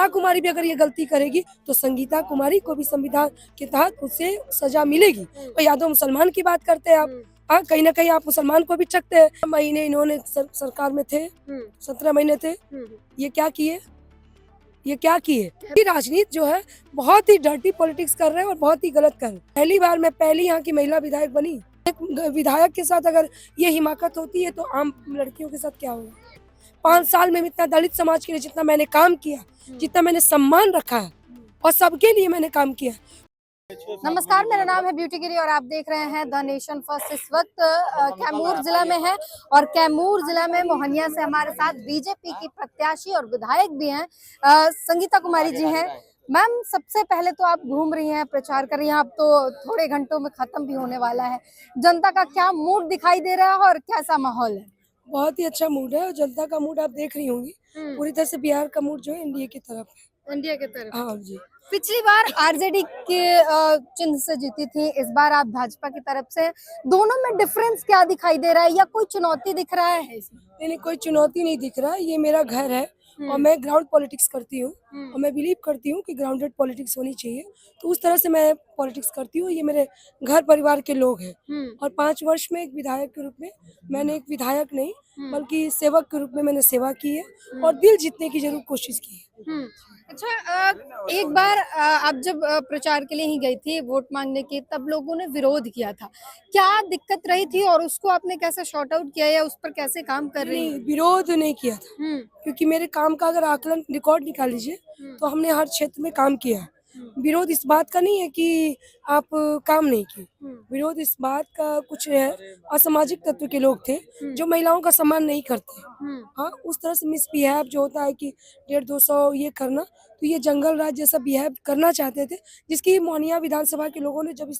संगीता कुमारी भी अगर ये गलती करेगी तो संगीता कुमारी को भी संविधान के तहत उसे सजा मिलेगी। और यादव मुसलमान की बात करते हैं आप, हाँ कहीं ना कहीं आप मुसलमान को भी ठगते हैं। महीने इन्होंने सरकार में थे, 17 महीने थे, ये क्या किए, ये क्या किए? ये राजनीति जो है बहुत ही डर्टी पॉलिटिक्स कर रहे हैं और बहुत ही गलत कर रहे हैं। पहली बार मैं पहली यहाँ की महिला विधायक बनी। एक विधायक के साथ अगर ये हिमाकत होती है तो आम लड़कियों के साथ क्या होगा? 5 साल में इतना दलित समाज के लिए जितना मैंने काम किया, जितना मैंने सम्मान रखा है और सबके लिए मैंने काम किया। नमस्कार, मेरा नाम है ब्यूटी गिरी और आप देख रहे हैं द नेशन फर्स्ट। इस वक्त कैमूर जिला में है और कैमूर जिला में मोहनिया से हमारे साथ बीजेपी की प्रत्याशी और विधायक भी हैं संगीता कुमारी जी हैं। मैम, सबसे पहले तो आप घूम रही हैं, प्रचार कर रही हैं, अब तो थोड़े घंटों में खत्म भी होने वाला है। जनता का क्या मूड दिखाई दे रहा है और कैसा माहौल है? बहुत ही अच्छा मूड है और जनता का मूड आप देख रही होंगी। पूरी तरह से बिहार का मूड जो है एनडीए की तरफ है। इंडिया की तरफ? हाँ जी। पिछली बार आरजेडी के चिन्ह से जीती थी, इस बार आप भाजपा की तरफ से। दोनों में डिफरेंस क्या दिखाई दे रहा है या कोई चुनौती दिख रहा है इसमें? नहीं, कोई चुनौती नहीं दिख रहा है। ये मेरा घर है और मैं ग्राउंड पॉलिटिक्स करती हूँ और मैं बिलीव करती हूँ कि ग्राउंडेड पॉलिटिक्स होनी चाहिए, तो उस तरह से मैं पॉलिटिक्स करती हूँ। ये मेरे घर परिवार के लोग हैं और 5 वर्ष में एक विधायक के रूप में मैंने एक विधायक नहीं बल्कि सेवक के रूप में मैंने सेवा की है और दिल जीतने की जरूर कोशिश की है। अच्छा, एक बार आप जब प्रचार के लिए ही गई थी वोट मांगने की, तब लोगों ने विरोध किया था। क्या दिक्कत रही थी और उसको आपने कैसे शॉर्ट आउट किया या उस पर कैसे काम कर रही नहीं, हैं? विरोध नहीं किया था क्योंकि मेरे काम का अगर आकलन रिकॉर्ड निकाल लीजिए तो हमने हर क्षेत्र में काम किया है। विरोध इस बात का नहीं है कि आप काम नहीं किए, विरोध इस बात का कुछ है, असामाजिक तत्व के लोग थे जो महिलाओं का सम्मान नहीं करते। हाँ, उस तरह से मिसबिहेव जो होता है कि 150-200 ये करना, तो ये जंगल राज जैसा बिहेव करना चाहते थे, जिसकी मोहनिया विधानसभा के लोगों ने जब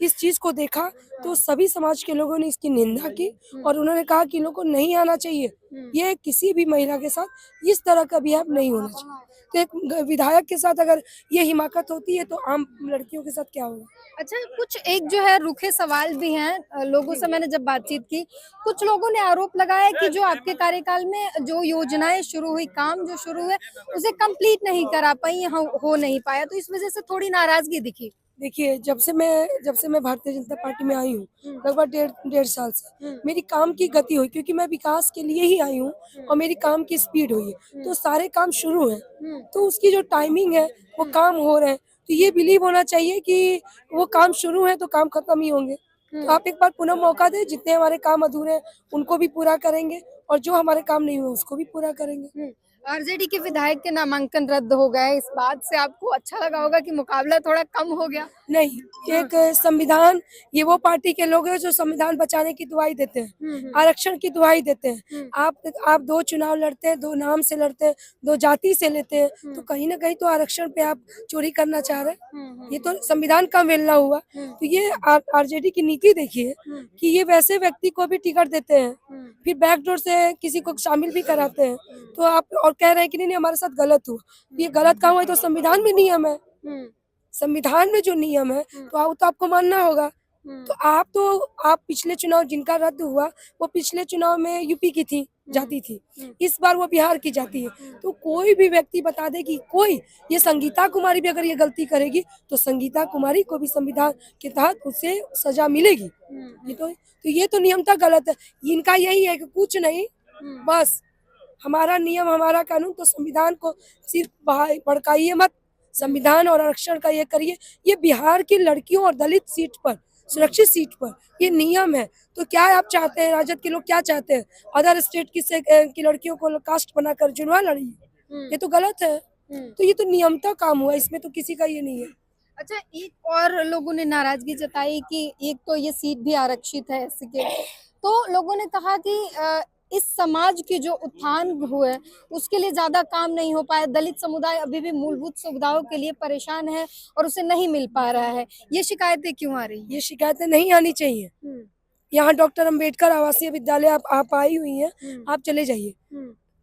इस चीज को देखा तो सभी समाज के लोगों ने इसकी निंदा की और उन्होंने कहा कि इन लोगों को नहीं आना चाहिए, ये किसी भी महिला के साथ इस तरह का बिहेव नहीं होना चाहिए। तो एक विधायक के साथ अगर ये हिमाकत होती है तो आम लड़कियों के साथ क्या होगा? अच्छा, कुछ एक जो है रूखे सवाल भी हैं लोगों से मैंने जब बातचीत की। कुछ लोगों ने आरोप लगाया कि जो आपके कार्यकाल में जो योजनाएं शुरू हुई, काम जो शुरू हुए, उसे कंप्लीट नहीं करा पाई, हो नहीं पाया, तो इस वजह से थोड़ी नाराजगी दिखी। देखिए, जब से मैं भारतीय जनता पार्टी में आई हूँ लगभग डेढ़ साल से मेरी काम की गति हुई, क्योंकि मैं विकास के लिए ही आई हूँ और मेरी काम की स्पीड हुई है, तो सारे काम शुरू हैं, तो उसकी जो टाइमिंग है वो काम हो रहे हैं, तो ये बिलीव होना चाहिए कि वो काम शुरू है तो काम खत्म ही होंगे। तो आप एक बार पुनः मौका दें, जितने हमारे काम अधूरे हैं उनको भी पूरा करेंगे और जो हमारे काम नहीं हुए उसको भी पूरा करेंगे। आरजेडी के विधायक के नामांकन रद्द हो गए, इस बात से आपको अच्छा लगा होगा कि मुकाबला थोड़ा कम हो गया? नहीं, एक संविधान, ये वो पार्टी के लोग हैं जो संविधान बचाने की दुहाई देते हैं, आरक्षण की दुहाई देते हैं। आप 2 चुनाव लड़ते हैं, 2 नाम से लड़ते हैं, 2 जाति से लेते हैं, तो कहीं ना कहीं तो आरक्षण पे आप चोरी करना चाह रहे हैं। ये तो संविधान का अवहेलना हुआ। तो ये आरजेडी की नीति देखिए कि ये वैसे व्यक्ति को भी टिकट देते हैं, फिर बैकडोर से किसी को शामिल भी कराते हैं, तो आप और कह रहे हैं कि नहीं हमारे साथ गलत हुआ। ये गलत काम हुआ तो संविधान में नियम है, संविधान में जो नियम है तो आपको मानना होगा। तो आप पिछले चुनाव जिनका रद्द हुआ वो पिछले चुनाव में यूपी की थी, जाती थी, इस बार वो बिहार की जाती है। तो कोई भी व्यक्ति बता दे कि कोई ये संगीता कुमारी भी अगर ये गलती करेगी तो संगीता कुमारी को भी संविधान के तहत उसे सजा मिलेगी। ये तो नियमतः गलत है। इनका यही है कि कुछ नहीं, बस हमारा नियम हमारा कानून, तो संविधान को सिर्फ भड़काइए मत, संविधान और आरक्षण का ये करिए। ये बिहार की लड़कियों और दलित सीट पर, सुरक्षित सीट पर ये नियम है। तो क्या आप चाहते हैं, राजद के लोग क्या चाहते हैं, अदर स्टेट की लड़कियों को कास्ट बनाकर चुनाव लड़िए? ये तो गलत है। तो ये तो नियमतः काम हुआ, इसमें तो किसी का ये नहीं है। अच्छा, एक और लोगों ने नाराजगी जताई कि एक तो ये सीट भी आरक्षित है एससी के, तो लोगों ने कहा कि इस समाज के जो उत्थान हुए उसके लिए ज्यादा काम नहीं हो पाया, दलित समुदाय अभी भी मूलभूत सुविधाओं के लिए परेशान है और उसे नहीं मिल पा रहा है। ये शिकायतें क्यों आ रही हैं? ये शिकायतें नहीं आनी चाहिए। यहाँ डॉक्टर अंबेडकर आवासीय विद्यालय आप आई हुई हैं, आप चले जाइए,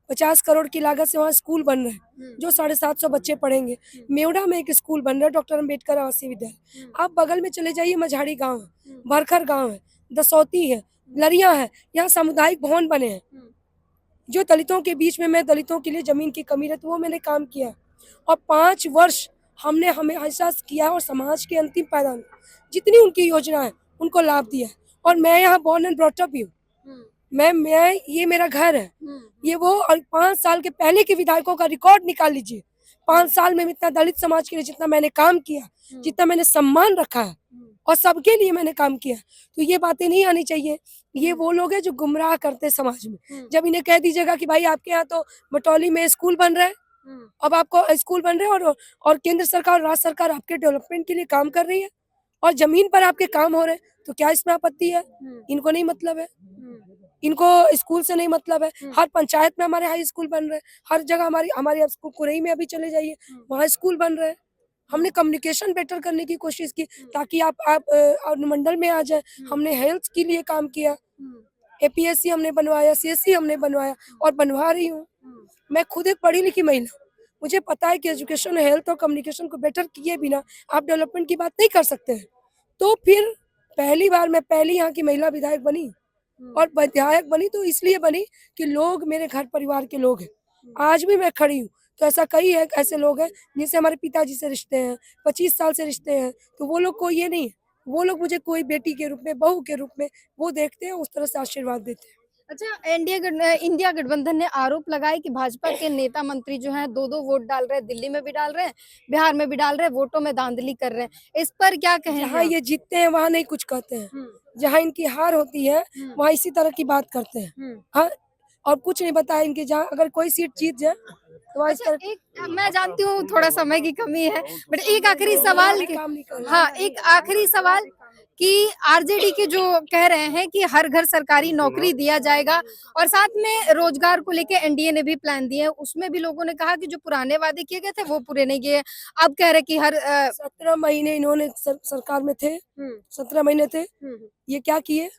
50 करोड़ की लागत से वहाँ स्कूल बन रहे हैं जो 750 बच्चे पढ़ेंगे। मेवड़ा में एक स्कूल बन रहा है, डॉक्टर अंबेडकर आवासीय विद्यालय। आप बगल में चले जाइए, मझाड़ी गांव है, भरखर गांव है, दसौती है, लरिया है, यहाँ सामुदायिक भवन बने हैं। जो दलितों के बीच में, मैं दलितों के लिए जमीन की कमी रहती वो मैंने काम किया। और 5 वर्ष हमने हमेशा किया और समाज के अंतिम पायदान जितनी उनकी योजना है उनको लाभ दिया है। और मैं यहाँ बॉर्न एंड ब्रॉट अप भी हूँ। मैं ये मेरा घर है। ये वो और 5 साल के पहले के विधायकों का रिकॉर्ड निकाल लीजिए। 5 साल में इतना दलित समाज के लिए जितना मैंने काम किया, जितना मैंने सम्मान रखा है और सबके लिए मैंने काम किया, तो ये बातें नहीं आनी चाहिए। ये वो लोग हैं जो गुमराह करते हैं समाज में। जब इन्हें कह दीजिएगा कि भाई आपके यहाँ तो बटौली में स्कूल बन रहा है, अब आपको स्कूल बन रहे हैं और केंद्र सरकार और राज्य सरकार आपके डेवलपमेंट के लिए काम कर रही है और जमीन पर आपके काम हो रहे हैं, तो क्या इसमें आपत्ति है? इनको नहीं मतलब है, इनको स्कूल से नहीं मतलब है। हर पंचायत में हमारे हाई स्कूल बन रहे हैं, हर जगह हमारी स्कूल कुरई में अभी चले जाइए, वहाँ स्कूल बन रहे हैं। हमने कम्युनिकेशन बेटर करने की कोशिश की ताकि आप अनुमंडल में आ जाए। हमने हेल्थ के लिए काम किया, APSC हमने बनवाया, CSC हमने बनवाया और बनवा रही हूँ। मैं खुद एक पढ़ी लिखी महिला, मुझे पता है कि एजुकेशन, हेल्थ और कम्युनिकेशन को बेटर किए बिना आप डेवलपमेंट की बात नहीं कर सकते हैं। तो फिर पहली बार मैं पहली यहाँ की महिला विधायक बनी और विधायक बनी तो इसलिए बनी कि लोग मेरे घर परिवार के लोग हैं। आज भी मैं खड़ी हूँ तो ऐसा कई है ऐसे लोग हैं जिनसे हमारे पिताजी से रिश्ते हैं, 25 साल से रिश्ते हैं, तो वो लोग को ये नहीं है, वो लोग मुझे कोई बेटी के रूप में, बहू के रूप में वो देखते हैं, उस तरह से आशीर्वाद देते हैं। अच्छा, इंडिया गठबंधन ने आरोप लगाया कि भाजपा के नेता मंत्री जो हैं 2-2 वोट डाल रहे हैं, दिल्ली में भी डाल रहे हैं, बिहार में भी डाल रहे हैं, वोटों में धांधली कर रहे हैं। इस पर क्या कहेंगे जहाँ आप? ये जीतते हैं वहाँ नहीं कुछ कहते हैं, जहाँ इनकी हार होती है वहाँ इसी तरह की बात करते हैं। हाँ, और कुछ नहीं बताया इनके, जहाँ अगर कोई सीट जीत जाए तो वहाँ इस अच्छा, तरह एक मैं जानती हूँ थोड़ा समय की कमी है, बट एक आखिरी सवाल काम नहीं कर रहे। हाँ, एक आखिरी सवाल कि आरजेडी के जो कह रहे हैं कि हर घर सरकारी नौकरी दिया जाएगा और साथ में रोजगार को लेके एनडीए ने भी प्लान दिए हैं, उसमें भी लोगों ने कहा कि जो पुराने वादे किए गए थे वो पूरे नहीं किए। अब कह रहे कि हर 17 महीने इन्होंने सरकार में थे, 17 महीने थे, ये क्या किए?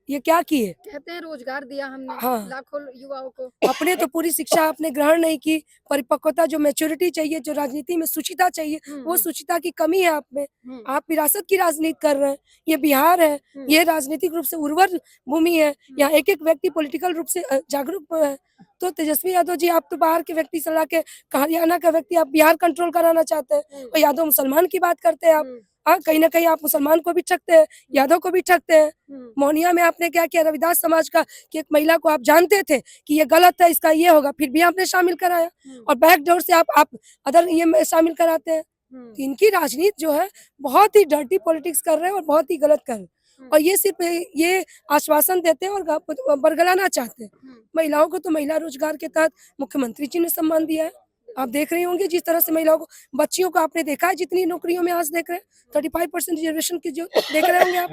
ये क्या किए? कहते हैं रोजगार दिया हमने हाँ। लाखों युवाओं को। अपने तो पूरी शिक्षा आपने ग्रहण नहीं की, परिपक्वता जो मैच्योरिटी चाहिए, जो राजनीति में शुचिता चाहिए, वो शुचिता की कमी है आप में। आप विरासत की राजनीति कर रहे हैं। ये बिहार है, ये राजनीतिक रूप से उर्वर भूमि है, यहाँ एक-एक व्यक्ति पॉलिटिकल रूप से जागरूक है। तो तेजस्वी यादव जी, आप तो बाहर के व्यक्ति से लाके हरियाणा का व्यक्ति आप बिहार कंट्रोल कराना चाहते हैं और यादव मुसलमान की बात करते हैं आप। हाँ, कहीं ना कहीं आप मुसलमान को भी ठगते हैं, यादव को भी ठगते हैं। मोहनिया में आपने क्या किया, रविदास समाज का कि एक महिला को आप जानते थे कि ये गलत है, इसका ये होगा, फिर भी आपने शामिल कराया और बैकडोर से आप अदर ये में शामिल कराते हैं। तो इनकी राजनीति जो है बहुत ही डर्टी पॉलिटिक्स कर रहे हैं और बहुत ही गलत कर रहे हैं और ये सिर्फ ये आश्वासन देते हैं और बरगलाना चाहते हैं। महिलाओं को तो महिला रोजगार के तहत मुख्यमंत्री जी ने सम्मान दिया है। आप देख रही होंगे जिस तरह से महिलाओं को, बच्चियों को आपने देखा है जितनी नौकरियों में आज देख रहे हैं, 35% रिजर्वेशन की जो देख रहे होंगे आप,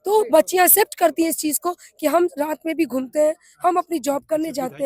तो बच्चियां एक्सेप्ट करती हैं इस चीज को कि हम रात में भी घूमते हैं, हम अपनी जॉब करने जाते हैं।